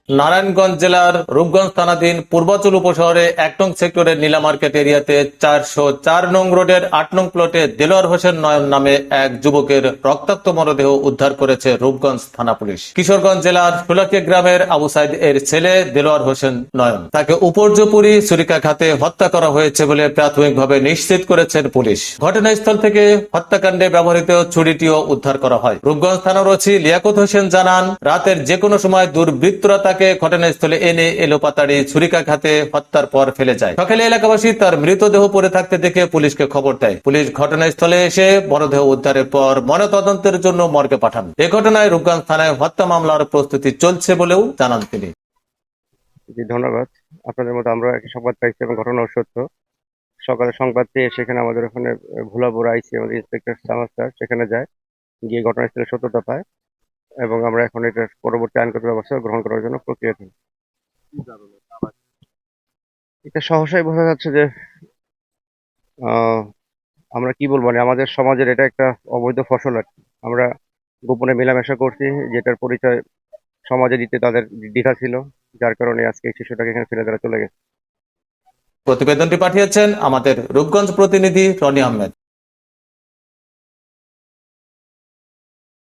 নারায়ণগঞ্জ জেলার রূপগঞ্জ থানাধীন পূর্বাচল উপশহরে ১ নং সেক্টরের নীলা মার্কেট এরিয়াতে ৪০৪ নং রোডের ৮ নং প্লটে দেলোয়ার হোসেন নয়ন নামে এক যুবকের রক্তাক্ত মরদেহ উদ্ধার করেছে রূপগঞ্জ থানা পুলিশ। কিশোরগঞ্জ জেলার শোলাকিয়া গ্রামের আবু সাইদ এর ছেলে দেলোয়ার হোসেন নয়ন। তাকে উপর্যুপরি ছুরিকাঘাতে হত্যা করা হয়েছে বলে প্রাথমিকভাবে নিশ্চিত করেছেন পুলিশ। ঘটনাস্থল থেকে হত্যাকাণ্ডে ব্যবহৃত ছুরিটিও উদ্ধার করা হয়। রূপগঞ্জ থানার ওসি লিয়াকত হোসেন জানান, রাতের যে কোনো সময় দুর্বৃত্তরা তাকে ঘটনাস্থলে এনে এলোপাতাড়ি ছুরিকাঘাতে হত্যার পর ফেলে যায়। সকালে এলাকাবাসী তার মৃতদেহ পড়ে থাকতে দেখে পুলিশকে খবর দেয়। পুলিশ ঘটনাস্থলে এসে মরদেহ উদ্ধারের পর ময়নাতদন্তের জন্য মর্গে পাঠান। এ ঘটনায় রূপগঞ্জ থানায় হত্যা মামলার প্রস্তুতি চলছে বলেও জানান তিনি। জি, ধন্যবাদ। আপনাদের মতো আমরা একই সংবাদ পাইছি এবং ঘটনাও সত্য। সকালে সংবাদ পেয়ে সেখানে আমাদের ওখানে ভোলাপুর আইসি আমাদের ইন্সপেক্টর সামাদ স্যার সেখানে যায়, গিয়ে ঘটনাস্থলের সত্যতা পায় এবং আমরা এখন এটার পরবর্তী আইনগত ব্যবস্থা গ্রহণ করার জন্য প্রক্রিয়াধীন। এটা সহসাই বোঝা যাচ্ছে যে আহ, আমরা কি বলবো, মানে আমাদের সমাজের এটা একটা অবৈধ ফসল আর কি। আমরা গোপনে মেলামেশা করছি, যেটার পরিচয় সমাজে দিতে তাদের দ্বিধা ছিল, যার কারণে আজকে এই শিশুটাকে এখানে ফেলে তারা চলে গেছে। প্রতিবেদনটি পাঠিয়েছেন আমাদের রূপগঞ্জ প্রতিনিধি রনি আহমেদ।